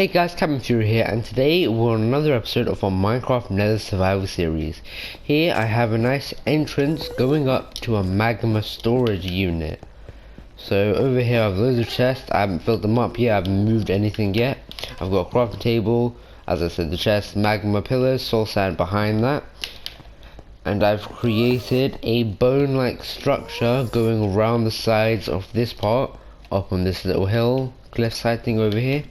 Hey guys, Cabin Fury here, and today we're on another episode of our Minecraft Nether Survival series. Here I have a nice entrance going up to a magma storage unit. So over here I have loads of chests. I haven't filled them up yet, I haven't moved anything yet. I've got a crafting table, as I said, the chest, magma pillars, soul sand behind that. And I've created a bone-like structure going around the sides of this part, up on this little hill, cliffside thing over here.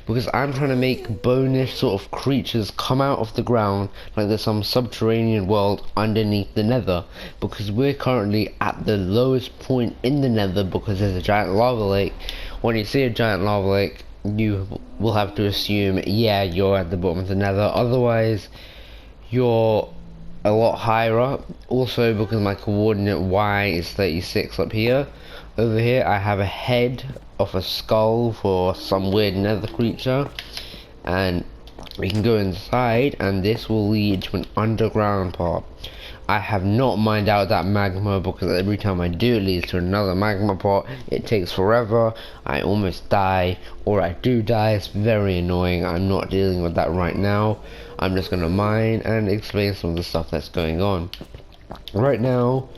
Because I'm trying to make bone-ish sort of creatures come out of the ground like there's some subterranean world underneath the nether, because we're currently at the lowest point in the nether because there's a giant lava lake. When you see a giant lava lake, you will have to assume, yeah, you're at the bottom of the nether, otherwise you're a lot higher up. Also because my coordinate Y is 36 up here. Over here I have a head of a skull for some weird nether creature, and we can go inside and this will lead to an underground part. I have not mined out that magma because every time I do it leads to another magma pot. It takes forever, I almost die, or I do die. It's very annoying. I'm not dealing with that right now. I'm just gonna mine and explain some of the stuff that's going on. Right now,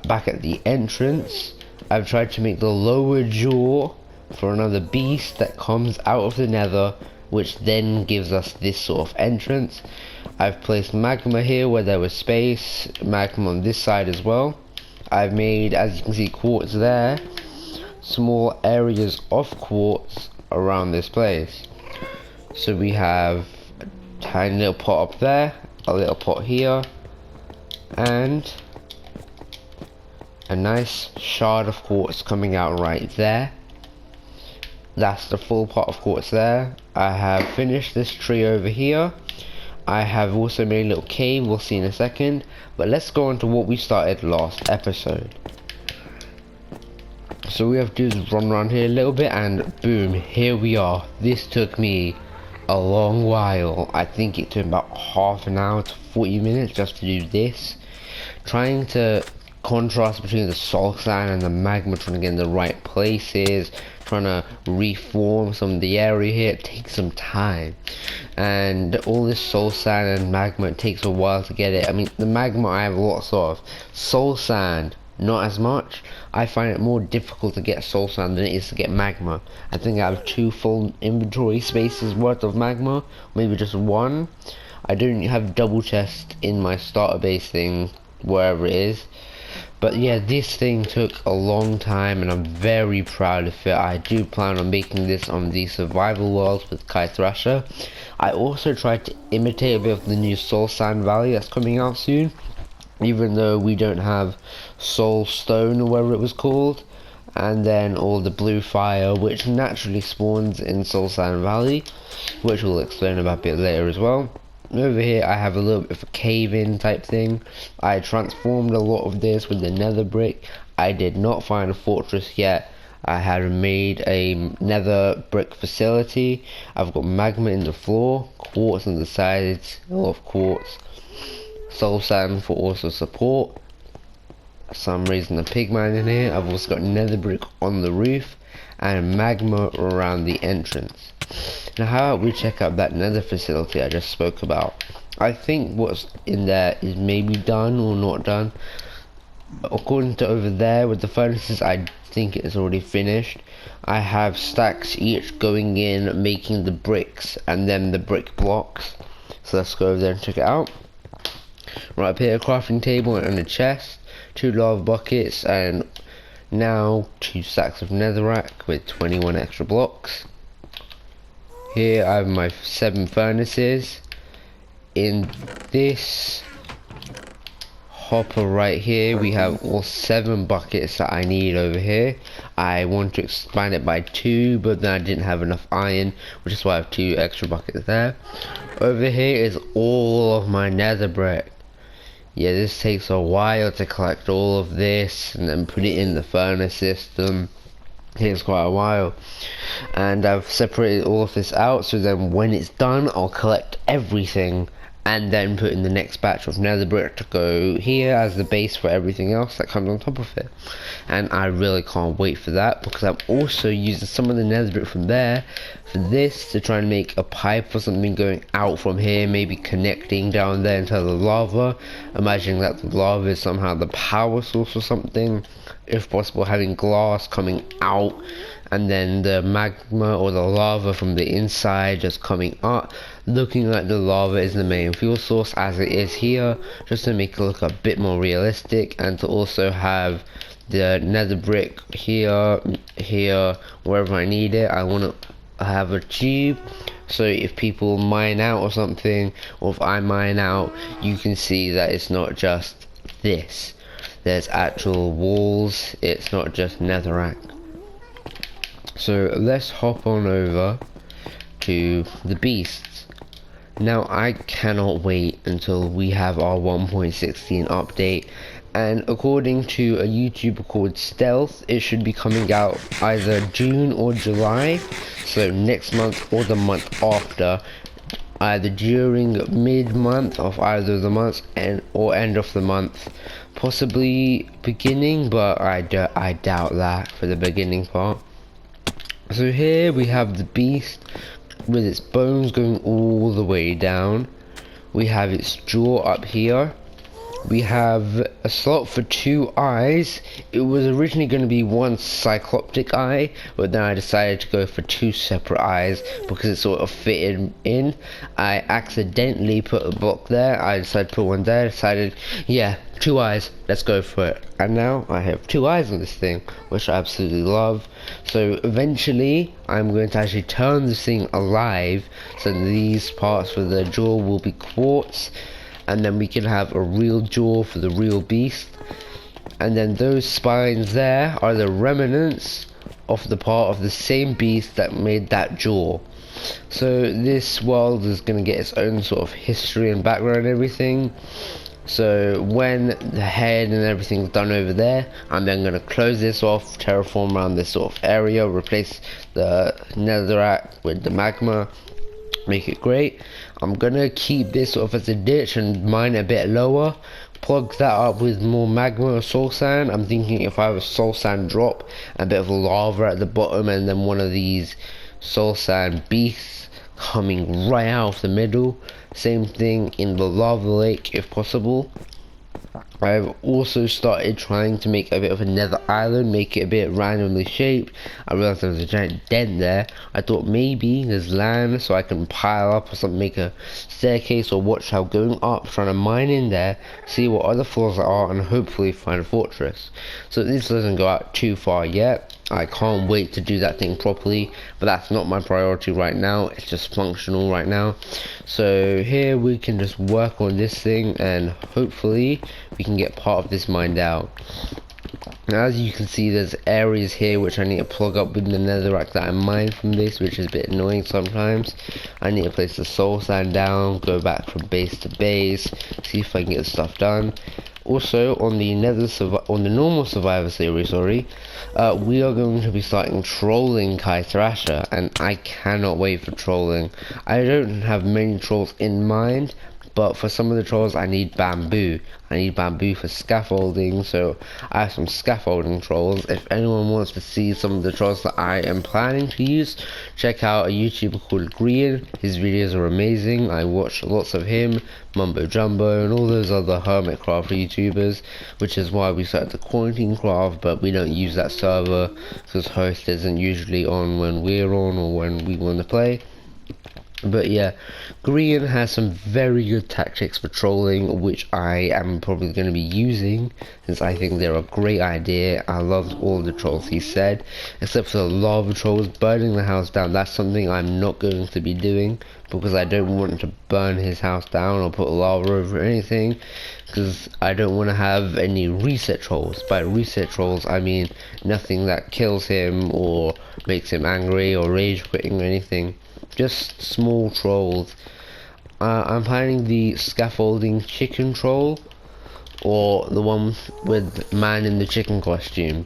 back at the entrance, I've tried to make the lower jaw for another beast that comes out of the nether, which then gives us this sort of entrance. I've placed magma here where there was space, magma on this side as well. I've made, as you can see, quartz there, small areas of quartz around this place. So we have a tiny little pot up there, a little pot here, and a nice shard of quartz coming out right there. That's the full pot of quartz there. I have finished this tree over here. I have also made a little cave, we'll see in a second. But let's go on to what we started last episode. So we have to do is run around here a little bit and boom, here we are. This took me a long while. I think it took about half an hour to 40 minutes just to do this. Trying to contrast between the soul sand and the magma, trying to get in the right places, trying to reform some of the area here. It takes some time, and all this soul sand and magma, it takes a while to get it. I mean, the magma I have lots of, soul sand not as much. I find it more difficult to get soul sand than it is to get magma. I think I have 2 full inventory spaces worth of magma, maybe just 1. I don't have double chest in my starter base thing, wherever it is. But yeah, this thing took a long time and I'm very proud of it. I do plan on making this on the survival worlds with Kai Thrasher. I also tried to imitate a bit of the new Soul Sand Valley that's coming out soon, even though we don't have Soul Stone or whatever it was called, and then all the blue fire which naturally spawns in Soul Sand Valley, which we'll explain about a bit later as well. Over here I have a little bit of a cave-in type thing. I transformed a lot of this with the nether brick. I did not find a fortress yet. I had made a nether brick facility. I've got magma in the floor, quartz on the sides, a lot of quartz, soul sand for also support. For some reason the pigman in here. I've also got nether brick on the roof and magma around the entrance. Now how about we check out that nether facility I just spoke about. I think what's in there is maybe done or not done. According to over there with the furnaces, I think it's already finished. I have stacks each going in, making the bricks and then the brick blocks. So let's go over there and check it out. Right up here, a crafting table and a chest, 2 lava buckets, and now 2 stacks of netherrack with 21 extra blocks. Here I have my 7 furnaces. In this hopper right here we have all 7 buckets that I need over here. I want to expand it by 2, but then I didn't have enough iron, which is why I have 2 extra buckets there. Over here is all of my nether brick. Yeah, this takes a while to collect all of this and then put it in the furnace system. It takes quite a while, and I've separated all of this out, so then when it's done I'll collect everything and then put in the next batch of nether brick to go here as the base for everything else that comes on top of it. And I really can't wait for that, because I'm also using some of the nether brick from there for this to try and make a pipe or something going out from here, maybe connecting down there into the lava, imagining that the lava is somehow the power source or something, if possible having glass coming out and then the magma or the lava from the inside just coming up, looking like the lava is the main fuel source as it is here, just to make it look a bit more realistic, and to also have the nether brick here, wherever I need it. I want to have a tube, so if people mine out or something, or if I mine out, you can see that it's not just this, there's actual walls, it's not just netherrack. So let's hop on over to the beasts. Now I cannot wait until we have our 1.16 update, and according to a YouTuber called Stealth, it should be coming out either June or July, so next month or the month after, either during mid-month of either of the months or end of the month, possibly beginning, but I doubt that for the beginning part. So here we have the beast with its bones going all the way down. We have its jaw up here. We have a slot for 2 eyes. It was originally going to be one cycloptic eye, but then I decided to go for 2 separate eyes because it sort of fitted in. I accidentally put a block there. I decided to put one there. Decided, yeah, 2 eyes, let's go for it. And now I have 2 eyes on this thing, which I absolutely love. So eventually I'm going to actually turn this thing alive, so these parts for the jaw will be quartz, and then we can have a real jaw for the real beast. And then those spines there are the remnants of the part of the same beast that made that jaw. So this world is going to get its own sort of history and background and everything. So when the head and everything's done over there, I'm then going to close this off, terraform around this sort of area, replace the netherrack with the magma, make it great. I'm gonna keep this sort of as a ditch and mine a bit lower, plug that up with more magma or soul sand. I'm thinking if I have a soul sand drop, a bit of lava at the bottom, and then one of these soul sand beasts coming right out of the middle. Same thing in the lava lake if possible. I've also started trying to make a bit of a nether island, make it a bit randomly shaped. I realized there was a giant dent there. I thought maybe there's land so I can pile up or something, make a staircase or watchtower going up, trying to mine in there, see what other floors there are, and hopefully find a fortress. So this doesn't go out too far yet. I can't wait to do that thing properly, but that's not my priority right now. It's just functional right now. So here we can just work on this thing, and hopefully we can get part of this mined out. Now, as you can see, there's areas here which I need to plug up with the netherrack that I mined from this, which is a bit annoying sometimes. I need to place the soul sand down, go back from base to base, see if I can get stuff done. Also, on the normal survivor series, we are going to be starting trolling Kai Thrasher, and I cannot wait for trolling. I don't have many trolls in mind, but for some of the trolls I need bamboo. I need bamboo for scaffolding, so I have some scaffolding trolls. If anyone wants to see some of the trolls that I am planning to use, check out a YouTuber called Green. His videos are amazing. I watch lots of him, Mumbo Jumbo, and all those other Hermitcraft YouTubers, which is why we started the Quarantine Craft, but we don't use that server because host isn't usually on when we're on or when we want to play. But yeah, Green has some very good tactics for trolling, which I am probably going to be using, since I think they're a great idea. I loved all the trolls he said, except for the lava trolls burning the house down. That's something I'm not going to be doing, because I don't want to burn his house down or put lava over anything, because I don't want to have any reset trolls. By reset trolls, I mean nothing that kills him or makes him angry or rage quitting or anything. Just small trolls. I'm planning the scaffolding chicken troll, or the one with man in the chicken costume.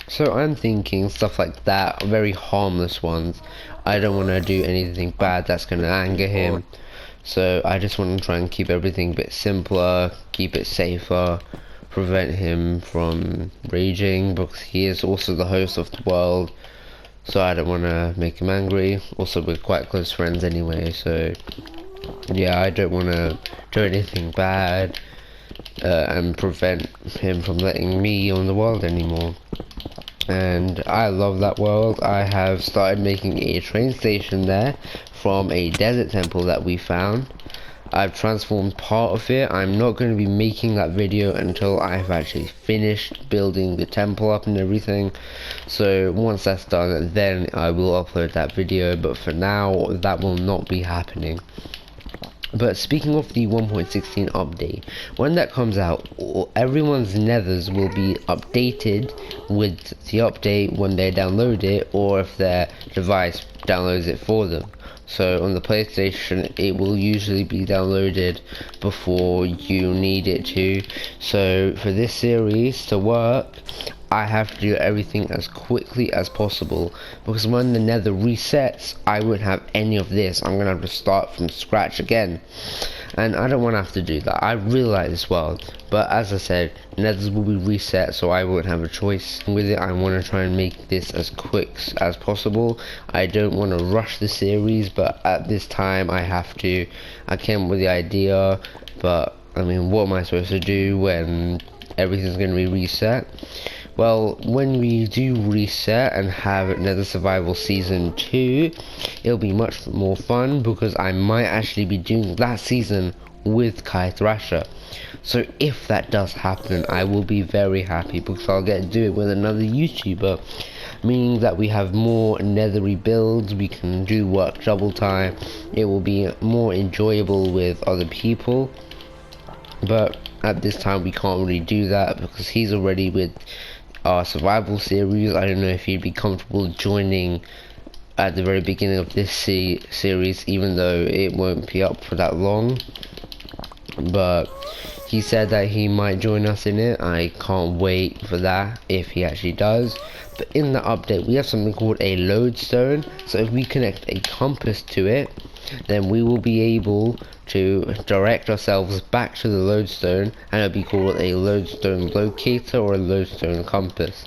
So I'm thinking stuff like that, very harmless ones. I don't want to do anything bad that's going to anger him. So I just want to try and keep everything a bit simpler, keep it safer, prevent him from raging, because he is also the host of the world, so I don't want to make him angry. Also, we're quite close friends anyway, so yeah, I don't want to do anything bad and prevent him from letting me on the world anymore. And I love that world. I have started making a train station there from a desert temple that we found. I've transformed part of it. I'm not going to be making that video until I've actually finished building the temple up and everything. So once that's done, then I will upload that video, but for now that will not be happening. But speaking of the 1.16 update, when that comes out, everyone's nethers will be updated with the update when they download it, or if their device downloads it for them. So on the PlayStation, it will usually be downloaded before you need it to. So for this series to work, I have to do everything as quickly as possible, because when the nether resets, I won't have any of this. I'm gonna have to start from scratch again, and I don't want to have to do that. I really like this world, but as I said, nethers will be reset, so I won't have a choice with it. I want to try and make this as quick as possible. I don't want to rush the series, but at this time I have to. I came up with the idea, but I mean, what am I supposed to do when everything's going to be reset? Well, when we do reset and have Nether Survival Season 2, it'll be much more fun, because I might actually be doing that season with Kai Thrasher. So if that does happen, I will be very happy, because I'll get to do it with another YouTuber, meaning that we have more nethery builds, we can do work double time, it will be more enjoyable with other people. But at this time we can't really do that, because he's already with our survival series. I don't know if he'd be comfortable joining at the very beginning of this series, even though it won't be up for that long, but he said that he might join us in it. I can't wait for that, if he actually does. But in the update, we have something called a lodestone. So if we connect a compass to it, then we will be able to direct ourselves back to the lodestone, and it'll be called a lodestone locator or a lodestone compass.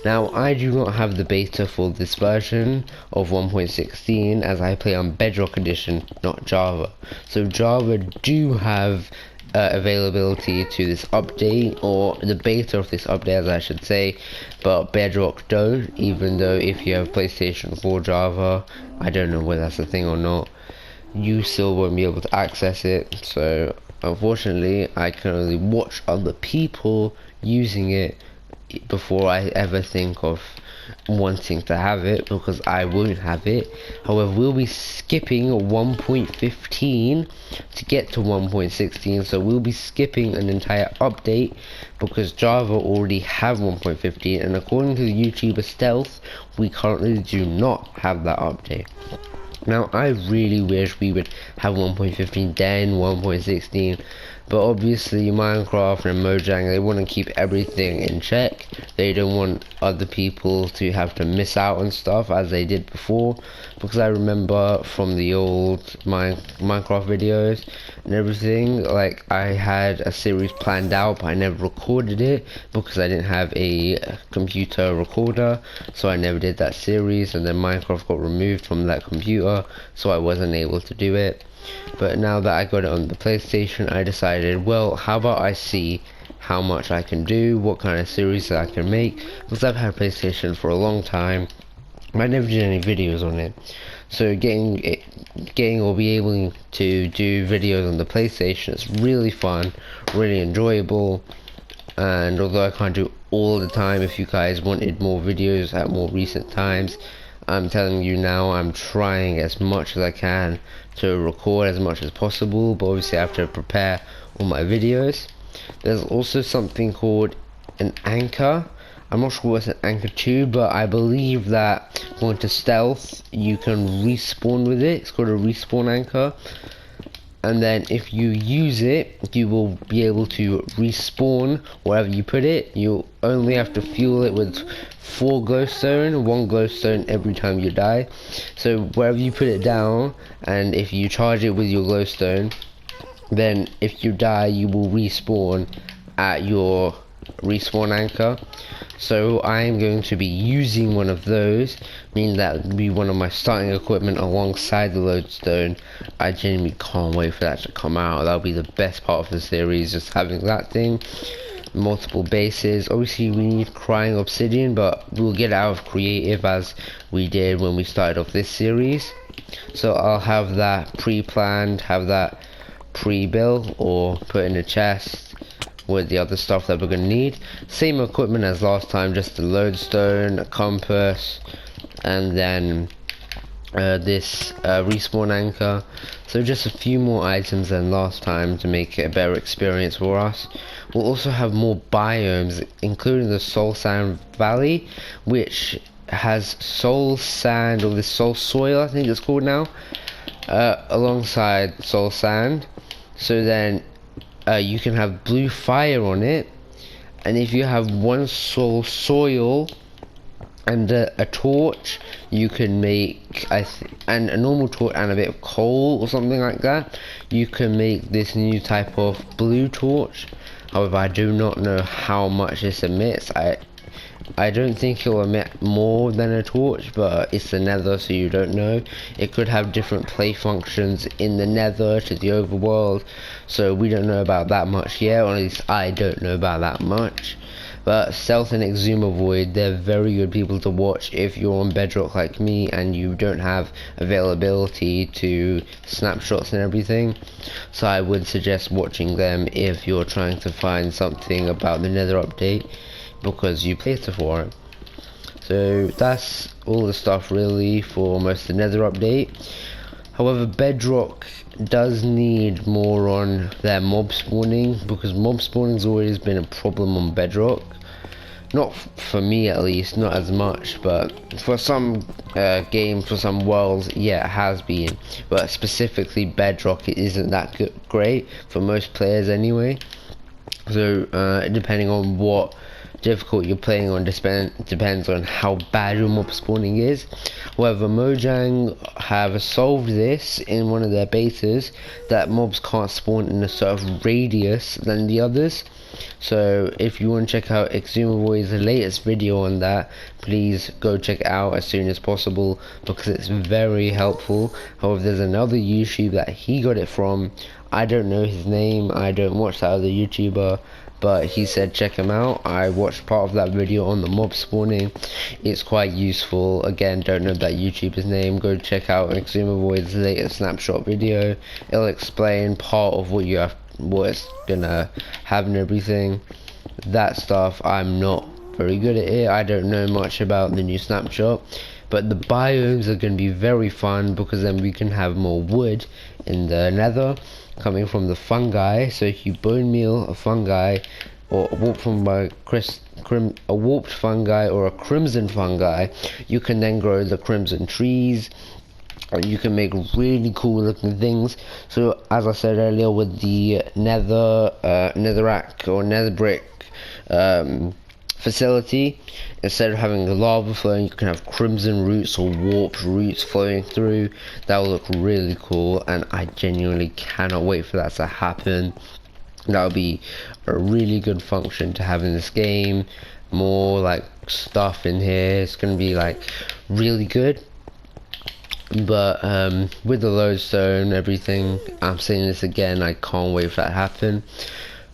Now, I do not have the beta for this version of 1.16, as I play on Bedrock edition, not Java. So Java do have availability to this update, or the beta of this update, as I should say, but Bedrock don't, even though if you have PlayStation 4 Java, I don't know whether that's a thing or not, you still won't be able to access it. So unfortunately, I can only watch other people using it before I ever think of wanting to have it, because I won't have it. However, we'll be skipping 1.15 to get to 1.16, so we'll be skipping an entire update, because Java already have 1.15, and according to the YouTuber Stealth, we currently do not have that update. Now, I really wish we would have 1.15 then 1.16, but obviously Minecraft and Mojang, they want to keep everything in check. They don't want other people to have to miss out on stuff as they did before, because I remember from the old Minecraft videos and everything, like I had a series planned out, but I never recorded it because I didn't have a computer recorder, so I never did that series, and then Minecraft got removed from that computer, so I wasn't able to do it. But now that I got it on the PlayStation, I decided, well, how about I see how much I can do, what kind of series that I can make, because I've had PlayStation for a long time, I never did any videos on it. So getting or be able to do videos on the PlayStation is really fun, really enjoyable. And although I can't do all the time, if you guys wanted more videos at more recent times, I'm telling you now, I'm trying as much as I can to record as much as possible, but obviously I have to prepare all my videos. There's also something called an anchor. I'm not sure what's an anchor to, but I believe that going to stealth, you can respawn with it. It's called a respawn anchor. and then if you use it, you will be able to respawn wherever you put it. You only have to fuel it with 4 glowstone, 1 glowstone every time you die. So wherever you put it down, and if you charge it with your glowstone, then if you die, you will respawn at your respawn anchor. So I am going to be using one of those, meaning that will be one of my starting equipment alongside the lodestone. I genuinely can't wait for that to come out. That'll be the best part of the series, just having that thing. Multiple bases. Obviously we need crying obsidian, but we'll get out of creative as we did when we started off this series. So I'll have that pre-planned, have that pre-built, or put in a chest with the other stuff that we're going to need. Same equipment as last time, just the lodestone, a compass, and then this respawn anchor. So just a few more items than last time to make it a better experience for us. We'll also have more biomes, including the Soul Sand Valley, which has soul sand, or the soul soil I think it's called now, alongside soul sand. So then you can have blue fire on it, and if you have 1 soul soil and a torch, you can make and a normal torch and a bit of coal or something like that, you can make this new type of blue torch. However, I do not know how much this emits. I don't think it'll emit more than a torch, but it's the Nether, so you don't know. It could have different play functions in the Nether to the overworld, so we don't know about that much yet, or at least I don't know about that much. But Stealth and Exuma Void, they're very good people to watch if you're on Bedrock like me and you don't have availability to snapshots and everything. So I would suggest watching them if you're trying to find something about the Nether update, because you pay for it. So that's all the stuff really for most of the Nether update. However, Bedrock does need more on their mob spawning, because mob spawning's always been a problem on Bedrock. Not for me at least, not as much, but for some games, for some worlds, yeah, it has been. But specifically Bedrock, it isn't that great for most players anyway. So depending on what difficult you're playing on, depends on how bad your mob spawning is. However, Mojang have solved this in one of their betas, that mobs can't spawn in a sort of radius than the others. So if you want to check out Exuma Void's latest video on that, please go check it out as soon as possible, because it's very helpful. However, there's another YouTube that he got it from. I don't know his name, I don't watch that other YouTuber, but he said check him out. I watched part of that video on the mob spawning. It's quite useful. Again, don't know that YouTuber's name. Go check out Exuma Void's latest snapshot video. It'll explain part of what it's gonna have and everything. That stuff, I'm not very good at it. I don't know much about the new snapshot, but the biomes are going to be very fun, because then we can have more wood in the Nether coming from the fungi. So if you bone meal a fungi, or a warped fungi or a crimson fungi, you can then grow the crimson trees, and you can make really cool looking things. So as I said earlier, with the netherrack or nether brick facility, instead of having the lava flowing, you can have crimson roots or warped roots flowing through. That will look really cool, and I genuinely cannot wait for that to happen. That would be a really good function to have in this game. More like stuff in here, it's going to be like really good. But with the lodestone, everything, I'm saying this again, I can't wait for that to happen.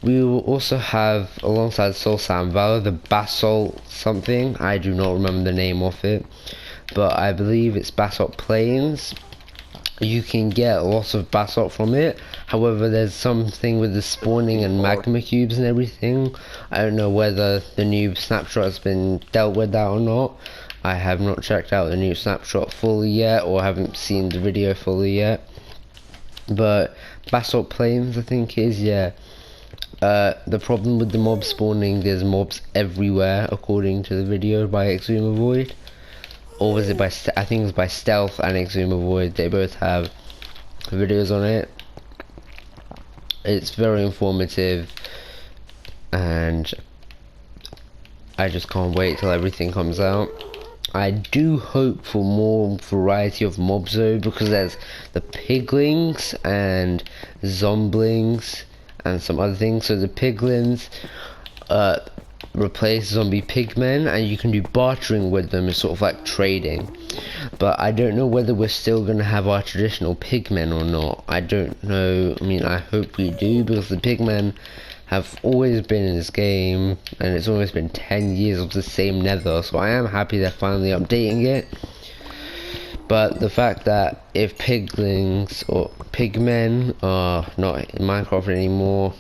We will also have, alongside Soul Sand Valley, the basalt something. I do not remember the name of it, but I believe it's basalt plains. You can get lots of basalt from it. However, there's something with the spawning and magma cubes and everything. I don't know whether the new snapshot has been dealt with that or not. I have not checked out the new snapshot fully yet, or haven't seen the video fully yet. But basalt plains, I think is, yeah. The problem with the mob spawning, there's mobs everywhere, according to the video by Exuma Void. Or was it by, I think it was by Stealth and Exuma Void. They both have videos on it. It's very informative, and I just can't wait till everything comes out. I do hope for more variety of mobs though, because there's the piglings and zomblings and some other things. So the piglins replace zombie pigmen, and you can do bartering with them. It's sort of like trading, but I don't know whether we're still going to have our traditional pigmen or not. I don't know. I mean, I hope we do, because the pigmen have always been in this game, and it's almost been 10 years of the same nether, so I am happy they're finally updating it. But the fact that if piglings or pigmen are not in Minecraft anymore,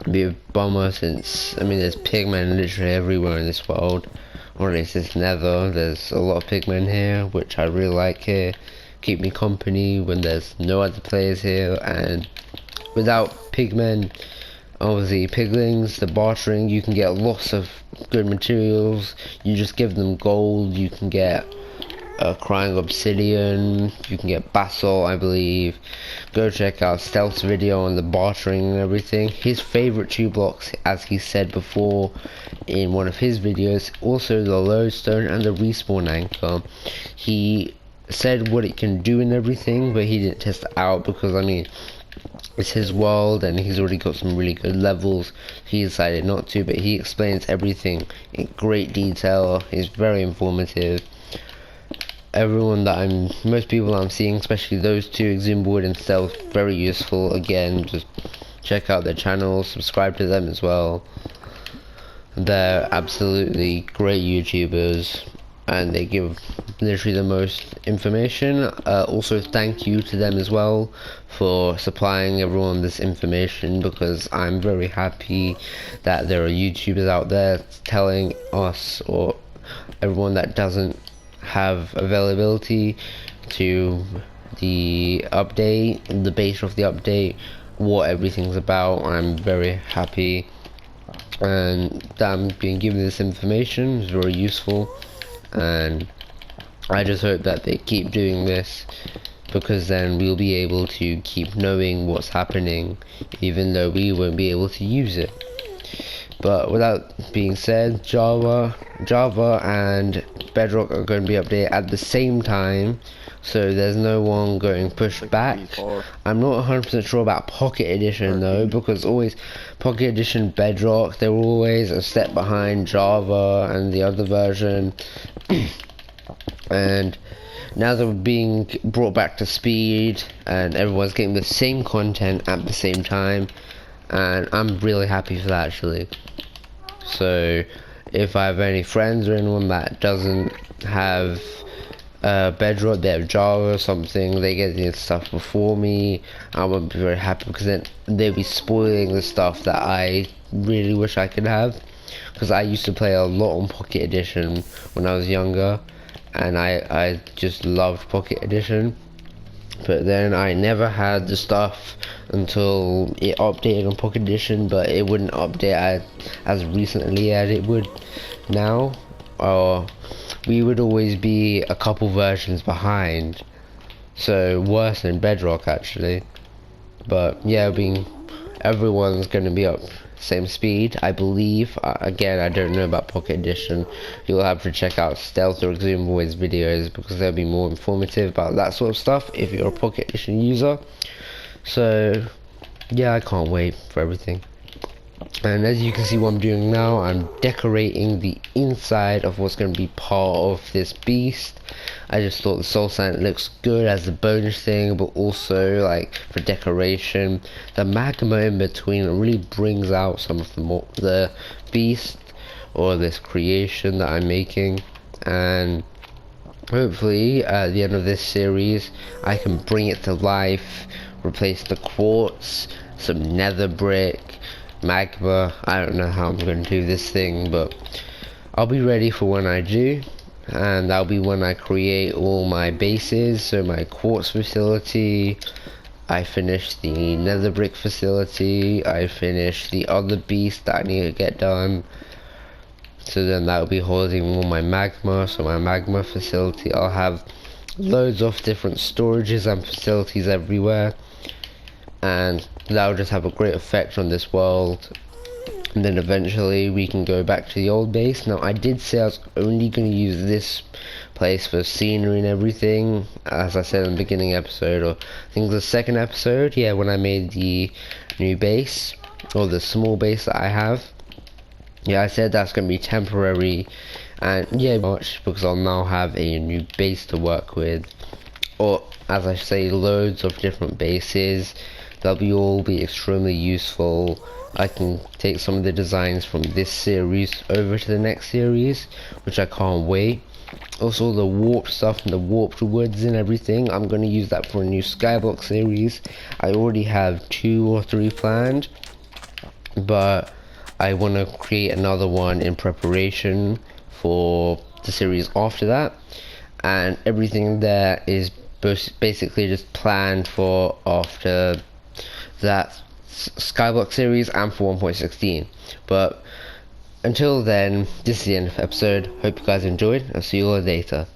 it'd be a bummer, since I mean there's pigmen literally everywhere in this world, or at least this nether. There's a lot of pigmen here, which I really like here. Keep me company when there's no other players here, and without pigmen, obviously piglings, the bartering, you can get lots of good materials. You just give them gold, you can get crying obsidian, you can get basalt, I believe. Go check out Stealth's video on the bartering and everything. His favorite 2 blocks, as he said before in one of his videos, also the lodestone and the respawn anchor. He said what it can do and everything, but he didn't test it out, because I mean, it's his world and he's already got some really good levels. He decided not to, but he explains everything in great detail. He's very informative. Most people I'm seeing, especially those 2, Exumboid and Stealth, very useful. Again, just check out their channels, subscribe to them as well. They're absolutely great YouTubers, and they give literally the most information. Also thank you to them as well for supplying everyone this information, because I'm very happy that there are YouTubers out there telling us, or everyone that doesn't have availability to the update, the base of the update, what everything's about. I'm very happy, and that I'm being given this information is very useful, and I just hope that they keep doing this, because then we'll be able to keep knowing what's happening, even though we won't be able to use it. But without being said, Java and Bedrock are going to be updated at the same time, so there's no one going pushed back. I'm not 100% sure about Pocket Edition though, because always Pocket Edition Bedrock, they're always a step behind Java and the other version. And now they're being brought back to speed, and everyone's getting the same content at the same time, and I'm really happy for that actually. So if I have any friends or anyone that doesn't have Bedrock, they have Java or something, they get this stuff before me, I won't be very happy, because then they'll be spoiling the stuff that I really wish I could have, because I used to play a lot on Pocket Edition when I was younger, and I just loved Pocket Edition. But then I never had the stuff until it updated on Pocket Edition, but it wouldn't update as recently as it would now, or we would always be a couple versions behind, so worse than Bedrock actually. But yeah, everyone's going to be up same speed, I believe. Again, I don't know about Pocket Edition. You'll have to check out Stealth or Exumboid's videos, because they'll be more informative about that sort of stuff if you're a Pocket Edition user. So yeah, I can't wait for everything. And as you can see what I'm doing now, I'm decorating the inside of what's going to be part of this beast. I just thought the soul sand looks good as a bonus thing, but also like for decoration. The magma in between really brings out some of the beast, or this creation that I'm making, and hopefully at the end of this series I can bring it to life, replace the quartz, some nether brick, magma. I don't know how I'm going to do this thing, but I'll be ready for when I do, and that'll be when I create all my bases. So my quartz facility, I finished the nether brick facility, I finished the other beast that I need to get done, so then that'll be holding all my magma. So my magma facility, I'll have loads of different storages and facilities everywhere. and that'll just have a great effect on this world. And then eventually we can go back to the old base. Now I did say I was only going to use this place for scenery and everything, as I said in the beginning episode, or I think the second episode, yeah, when I made the new base, or the small base that I have. Yeah, I said that's going to be temporary, and yeah, much because I'll now have a new base to work with, or as I say, loads of different bases. They'll all be extremely useful. I can take some of the designs from this series over to the next series, which I can't wait. Also the warped stuff and the warped woods and everything, I'm going to use that for a new skyblock series. I already have 2 or 3 planned, but I want to create another one in preparation for the series after that, and everything there is basically just planned for after that skyblock series and for 1.16. But until then, this is the end of the episode. Hope you guys enjoyed. I'll see you all later.